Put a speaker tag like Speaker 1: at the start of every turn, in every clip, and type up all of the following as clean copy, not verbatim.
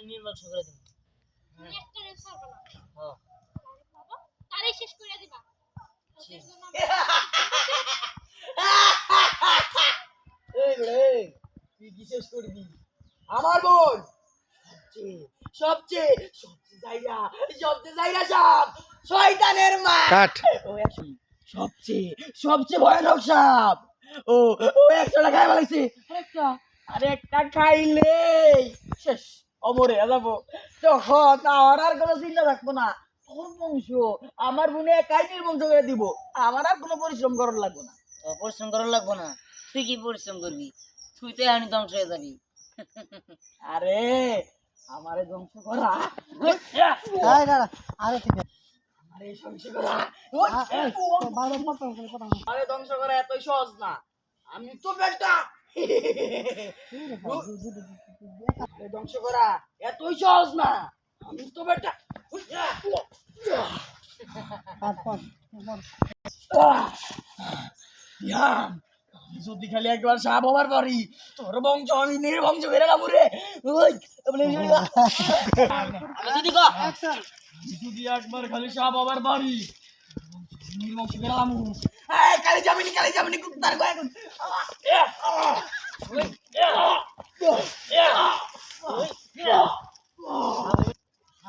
Speaker 1: নির্মল করে দিন
Speaker 2: একটা রে ছাড়বো না
Speaker 1: হ্যাঁ
Speaker 2: বাবা তারে শেষ করে দিবা
Speaker 3: এই রে তুই কি শেষ করবি আমার বোন সবচেয়ে যাইরা সব শয়তানের মা
Speaker 4: কাট
Speaker 3: ও সবচেয়ে ভয়ানক সাপ ও ও 100টা খাই ফেলাইছে আরেকটা খাইলে শেষ অমরে যাবো তখন আমার আর কোনো চিন্তা থাকবো না তোর বংশ আমার বোনে একাই নির্বংশ করে দিব আমার আর কোনো পরিশ্রম করার লাগবে না
Speaker 1: তো পরিশ্রম করা লাগবে না তুই কি পরিশ্রম করবি তুই তো এখনই ধ্বংস হয়ে যাবি
Speaker 3: আরে আমারে ধ্বংস করা
Speaker 5: আরে ঠিক আছে
Speaker 3: আমারে ধ্বংস করা আমারে ধ্বংস করা এতই সহজ না আমি তো বেটা ধ্বংস করা এতই সহজ না আমি তো বেটা যদি খালি একবার সাপ হবার পারি তোর বংশ আমি নির্বংশ করে যাবো রে যদি একবার খালি সাপ হবার পারি নির্বংশ করে যাবো কালি যামিনি কুত্তার গয়া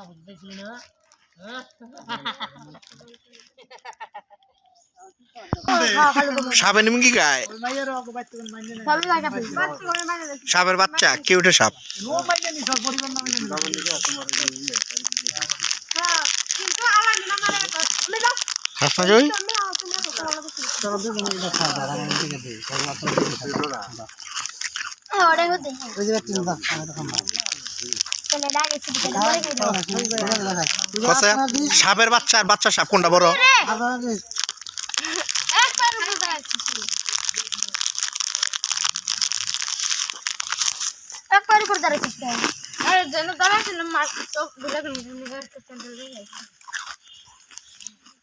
Speaker 1: বুঝতেছিলি না
Speaker 4: সাপের নিম কি গায় সাপের বাচ্চা কি উঠে সাপ হাসনা জয় সাপের বাচ্চা আর বাচ্চা সাপ কোনটা বড়
Speaker 2: একবার করে দাঁড়াইছিস আরে যেন দাঁড়াইছিলাম মাছ তো বুঝা গেল ইউনিভার্সিটি সেন্টার হয়ে গেছে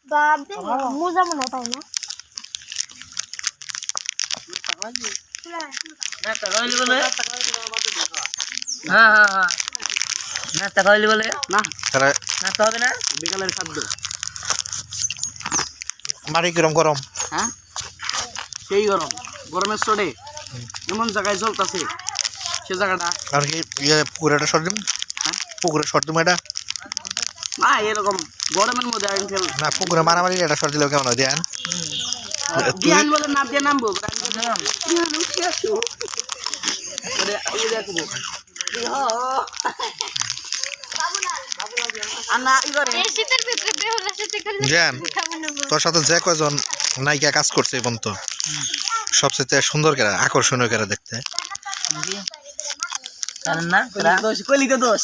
Speaker 2: বাপ রে মুজা মনে তাই না
Speaker 1: নাস্তা খাওয়াইলি বলে হ্যাঁ হ্যাঁ হ্যাঁ নাস্তা খাওয়াইলি বলে
Speaker 4: না
Speaker 1: নাস্তা হবে না
Speaker 3: বিকালের খাদ্য
Speaker 4: বাড়ি কিরম গরম
Speaker 3: হ্যাঁ সেই গরমের চোটে এমন জায়গায় চলতেছে সে জায়গাটা
Speaker 4: আর কি পুকুরেটা সর দিম পুকুরে সর দিম এটা
Speaker 3: না এরকম গরমের মধ্যে আঙ্কেল
Speaker 4: না পুকুরে মারামারি এটা সর দিলেও কেমন হয় দেন
Speaker 3: দিয়ান বলে না দিয়ে নামবো
Speaker 2: শীতের ভিতরে বেহুলা সাথে খেলে
Speaker 4: জান তোর সাথে যে কয়জন নায়িকা কাজ করছে এখন তো সবচেয়ে সুন্দর কেরা আকর্ষণীয় কেরা দেখতে
Speaker 1: জানেন না
Speaker 3: কলিতে দোষ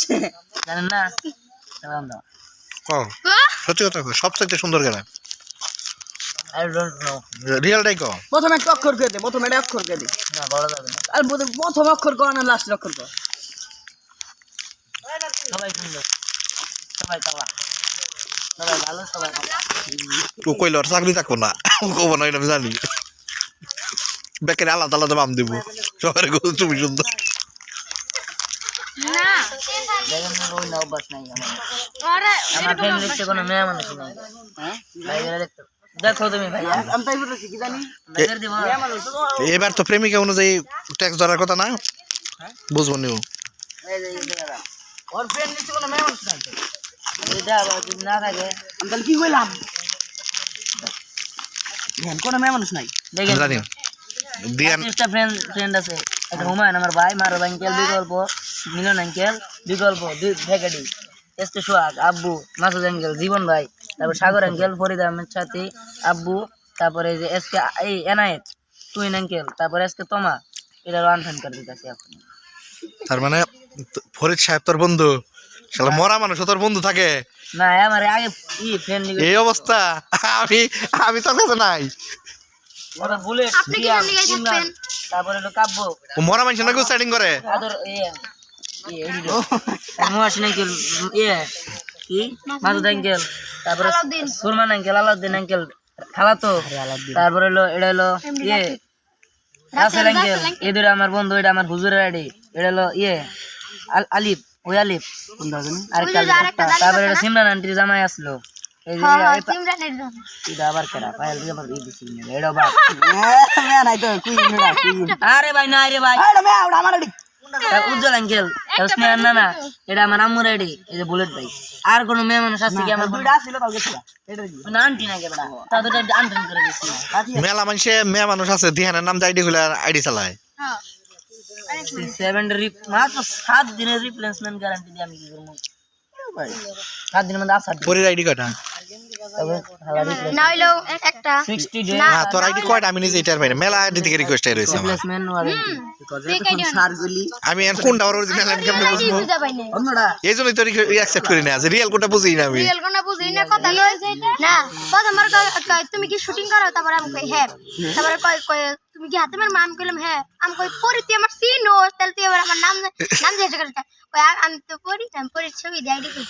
Speaker 1: জানেন না জানেন না
Speaker 4: ও সত্যি কথা কই সবচেয়ে সুন্দর কেরা
Speaker 1: আই ডোন্ট নো
Speaker 4: রিয়েলটাই কো
Speaker 3: প্রথমে একটা অক্ষর করে দে প্রথমে একটা অক্ষর করে দে
Speaker 1: না বলা যাবে না
Speaker 3: আর প্রথম অক্ষর কর না লাস্ট অক্ষর কর
Speaker 1: সবাই সুন্দর সবাই তাওয়া সবাই ভালো সবাই
Speaker 4: ও কইল আর চাকরি থাকবো না ও কব না এটা আমি জানি বেকের আলাদা আলাদা বাম দিব সবার তুমি সুন্দর
Speaker 2: না
Speaker 1: দেখেন না ওই না অভ্যাস নাই আমার
Speaker 2: আরে
Speaker 1: আমার ফ্রেন্ড দেখতে কোনো মেয়ে মানুষ নাই
Speaker 3: হ্যাঁ
Speaker 1: বাইরে দেখতে দেখো তুমি ভাইয়া
Speaker 3: আমি তাই বলতেছি কি জানি
Speaker 1: বাইরে দিব
Speaker 4: এবার তো প্রেমিকা অনুযায়ী ট্যাক্স ধরার কথা না বুঝবো নিও
Speaker 1: এই যে এই জায়গাটা
Speaker 3: ওর ফ্রেন্ড নিচে কোনো মেয়ে মানুষ নাই
Speaker 1: এটা আবার যদি না থাকে
Speaker 3: আমি তাহলে কি কইলাম কোনো মেয়ে মানুষ নাই
Speaker 1: দেখেন
Speaker 4: জানি দিয়ান
Speaker 1: একটা ফ্রেন্ড আছে একটা হুমায়ুন আমার ভাই মারব আঙ্কেল বিকল্প মিলন আঙ্কেল বিকল্প দুই ভ্যাকেডি এসকে সোহাগ আব্বু মাসুদ আঙ্কেল জীবন ভাই তারপর সাগর আঙ্কেল ফরিদ আহমেদ সাথী আব্বু তারপরে যে এসকে এই এনায়েত টুইন আঙ্কেল তারপরে এসকে তোমা এটা আনফ্রেন্ড করে দিতেছি এখন
Speaker 4: তার মানে ফরিদ সাহেব তোর বন্ধু শালা মরা মানুষ তোর বন্ধু থাকে
Speaker 1: না আমার আগে ফ্রেন্ড
Speaker 4: এই অবস্থা আমি আমি তোর কাছে নাই
Speaker 1: ওরা বুলেট
Speaker 2: আপনি কি জানি গাইস ফ্রেন্ড
Speaker 1: তারপরে হলো কাব্য
Speaker 4: ও মরা মানুষ নাকি সেটিং করে
Speaker 1: আদর মহাসিন আঙ্কেল কি মাসুদ আঙ্কেল তারপরে সুরমান আঙ্কেল আলাউদ্দিন আঙ্কেল খালাতো তারপরে হলো এটা হলো রাসেল আঙ্কেল এই দুটো আমার বন্ধু এটা আমার হুজুরের আইডি এটা হলো আলিফ ওই আলিফ কোনটা জানি আরেকটা তারপরে এটা সিমরান আন্টির জামাই আসলো এই যে
Speaker 2: সিমরানের জন্য
Speaker 1: এটা আবার কেরা পায়েল দিয়ে আবার এই দিছি এটা আবার
Speaker 3: মে নাই তো কুই মেরা কুই
Speaker 1: আরে ভাই না রে ভাই
Speaker 3: আরে মে ওটা আমার
Speaker 1: উজ্জ্বল আঙ্কেল ওসমান না এটা আমার আম্মু রেডি এই যে বুলেট ভাই আর কোন মেয়ে মানুষ আছে কি আমার
Speaker 3: দুইটা ছিল কালকে ছিল এটা দি
Speaker 1: না আন্টি না কেবড়া তাদের আন্টি করে দিছি
Speaker 4: মেলা মানুষে মেয়ে মানুষ আছে দিহানের নাম আইডি খুলে আইডি চালায়
Speaker 2: হ্যাঁ
Speaker 1: 7 মাত্র 7 দিনের রিপ্লেসমেন্ট গ্যারান্টি দিয়ে আমি কি করব
Speaker 3: ভাই
Speaker 1: 7 দিনের মধ্যে আসা
Speaker 4: পরের আইডি কয়টা
Speaker 1: তবে হালা রিপ্লেসমেন্ট
Speaker 2: না হইলো একটা
Speaker 1: 60 ডে
Speaker 4: না তোর আইডি কয়টা আমি নিজে এটার পাই না মেলা আইডি থেকে রিকোয়েস্ট আই রইছে আমার
Speaker 1: রিপ্লেসমেন্ট ওয়ারেন্টি
Speaker 3: সারগুলি
Speaker 4: আমি এখন কোনটা অরিজিনাল আমি কেমনে বুঝবো
Speaker 2: বুঝা পাই না
Speaker 3: অন্যটা
Speaker 4: এইজন্যই তো অ্যাকসেপ্ট করি না যে রিয়েল কোনটা বুঝি না আমি
Speaker 2: রিয়েল কোন বুঝি না কথা কই না প্রথমবার কই তুমি কি শুটিং করো তারপর আমি কই হ্যাঁ তারপর কই কই তুমি কি হাতে মার মাম কইলাম হ্যাঁ আমি কই পরি তুই আমার সিনো তাহলে তুই আবার আমার নাম জিজ্ঞাসা করিস কই আমি তো পরি আমি পরি ছবি দেই দিই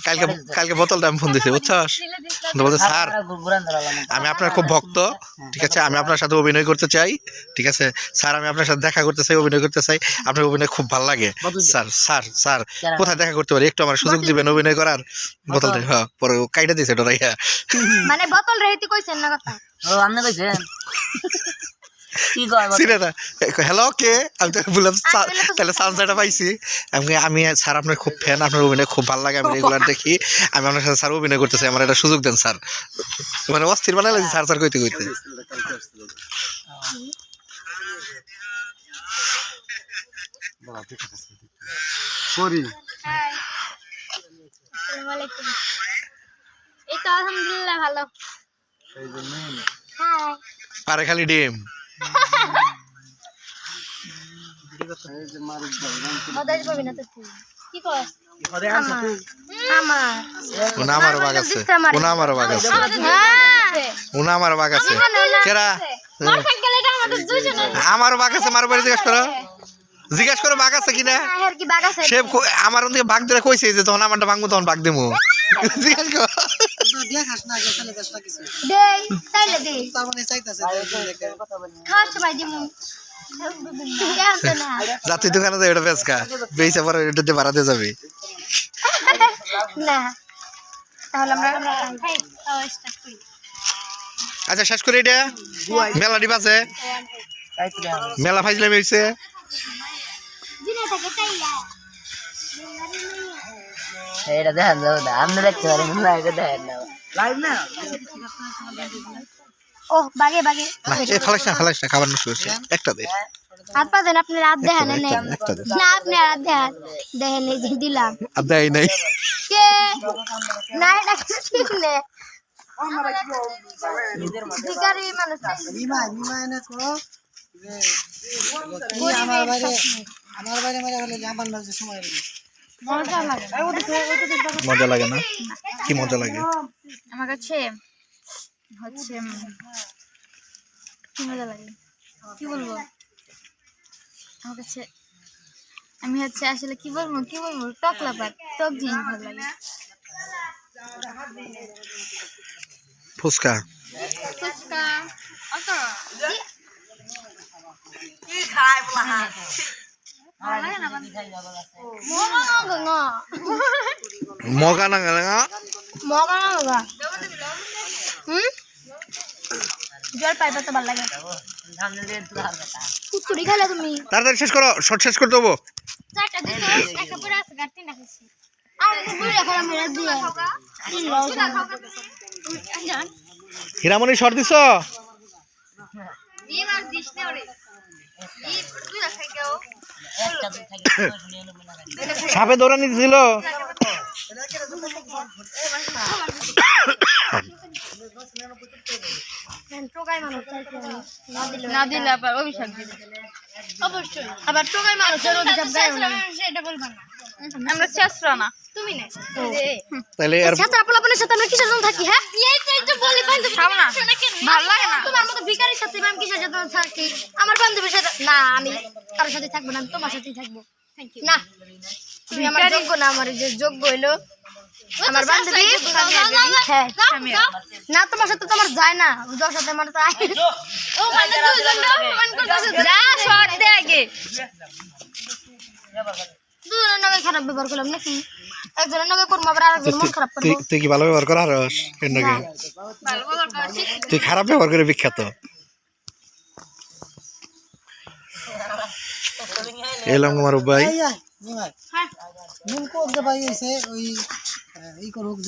Speaker 4: কালকে কালকে বোতলটা আমি ফোন দিছি বুঝছস তো বলছে স্যার
Speaker 1: গুরান ধরালাম
Speaker 4: আমি আপনার খুব ভক্ত ঠিক আছে আমি আপনার সাথে অভিনয় করতে চাই ঠিক আছে স্যার আমি আপনার সাথে দেখা করতে চাই অভিনয় করতে চাই আপনার অভিনয় খুব ভালো লাগে স্যার স্যার স্যার কোথায় দেখা করতে পারি একটু আমার সুযোগ দিবেন অভিনয় করার বোতলটা হ্যাঁ পরে কাইটা দিছে ডরাইয়া
Speaker 2: মানে বোতল রেহিতি কইছেন না কথা
Speaker 1: ও আমনে কইছেন কি কয়
Speaker 4: চিনে না হ্যালো কে আমি তো বললাম তাহলে সানসেটটা পাইছি আমি স্যার আপনার খুব ফ্যান আপনার অভিনয় খুব ভালো লাগে আমি রেগুলার দেখি আমি আপনার সাথে স্যার অভিনয় করতে চাই আমার একটা সুযোগ দেন স্যার মানে অস্থির বানাইলে স্যার স্যার কইতে কইতে
Speaker 3: সরি
Speaker 2: হাই আসসালামু আলাইকুম এই তো আলহামদুলিল্লাহ ভালো
Speaker 3: এই যে মেন
Speaker 2: হাই
Speaker 4: পারে খালি ডিম
Speaker 3: এই যে মারুক ভাই
Speaker 2: মদাই পাবি না তো তুই কি কস
Speaker 3: ঘরে আছে তুই
Speaker 2: আমার
Speaker 4: ওনা আমারও বাগ আছে ওনা আমারও বাগ আছে
Speaker 2: হ্যাঁ
Speaker 4: ওনা আমারও বাগ আছে কেরা
Speaker 2: মার খাই গেলে এটা আমাদের দুইজনের
Speaker 4: আমারও বাগ আছে মারো বাড়ি জিজ্ঞাসা করো বাগ আছে কিনা
Speaker 2: আর কি বাগ আছে
Speaker 4: সে আমার ওদিকে বাঘ ধরে কইছে যে তখন আমারটা ভাঙবো তখন বাঘ দেবো জিজ্ঞাসা কর
Speaker 3: দেখাস না যে তাহলে দেখাস না কিছু
Speaker 2: দেই তাইলে দেই
Speaker 3: তার মানে চাইতাছে
Speaker 2: খাওয়ার সময় দিমু কেন না
Speaker 4: যাত্রী দোকানে যাই ওটা বেচকা বেচা পরে এটা দিয়ে ভাড়াতে যাবে
Speaker 2: না তাহলে আমরা খাই খাওয়া স্টার্ট করি
Speaker 4: আচ্ছা শেষ করে এটা মেলা ডিপ আছে মেলা ফাইজলাম হয়েছে
Speaker 2: দিনে থাকে তাইলা
Speaker 1: এটা দেখেন যাও না আপনি দেখতে পারেন না এটা দেখেন না
Speaker 3: লাইভ না
Speaker 2: ও বাগে বাগে
Speaker 4: না এই ফালাস না খাবার নষ্ট করছে একটা দে
Speaker 2: হাত পা দেন আপনি রাত দেখেন না
Speaker 4: একটা দে
Speaker 2: না আপনি রাত দেখেন দেখেন এই যে দিলাম
Speaker 4: আর দেয় নাই
Speaker 2: কে না এটা ঠিক নে ভিখারি মানুষ
Speaker 3: নিমা এনে কো যে আমার বাইরে মেরে হলে আমার না যে সময় লাগে
Speaker 2: মজা লাগে
Speaker 4: মজা লাগে না কি মজা লাগে
Speaker 2: আমার কাছে হচ্ছে কি মজা লাগে কি বলবো আমার কাছে আমি হচ্ছে আসলে কি বলবো টক লাপার টক জিনিস ভালো লাগে
Speaker 4: ফুচকা
Speaker 2: ফুচকা
Speaker 4: মগা না
Speaker 2: জল পাইবা তো ভালো লাগে কুচুরি খাইলে তুমি
Speaker 4: তাড়াতাড়ি শেষ করো শর্ট শেষ করে দেবো
Speaker 2: চারটা দিছো একটা পুরো আছে গাড়ি না খাইছি আর বুড়ি এখন আমি রাত দিয়ে তিন লাও জান
Speaker 4: হীরামণি শর্ট দিছ
Speaker 2: এই মার দিস না ওরে এই তুই রাখাই গেও
Speaker 1: একটা দুই থাকে
Speaker 4: সাপে দৌড়ানি দিছিল
Speaker 2: টোকাই মানুষ না দিলে আবার অভিশাপ দিবে অবশ্যই আবার টোকাই মানুষের অভিশাপ দেয় না সেটা বলবা না আমরা চেষ্টা না তুমি না
Speaker 4: তাহলে আর
Speaker 2: চেষ্টা আপনের সাথে আমরা কিসের জন্য থাকি হ্যাঁ এই তো বলি বান্ধবী খাও না ভালো লাগে না তোমার মতো ভিখারির সাথে আমি কিসের জন্য থাকি আমার বান্ধবীর সাথে না আমি কারোর সাথে থাকবো না আমি তোমার সাথেই থাকবো না তুমি আমার যোগ্য না আমার যে যোগ্য হইলো আমার বান্ধবী হ্যাঁ না তোমার সাথে তোমার যায় না যার সাথে আমার যায় ও মানে দুইজন মান করতেছে যা শর্ট দে আগে লগে খারাপ ব্যবহার করলাম নাকি একজনের লগে করবো আবার আরেকজন মন খারাপ করবো
Speaker 4: তুই কি ভালো ব্যবহার কর আরস এর নাকি তুই খারাপ ব্যবহার করে বিখ্যাত এলাম আমার ভাই
Speaker 2: হ্যাঁ
Speaker 3: মূল কোক দে ভাই এসে ওই এই করুক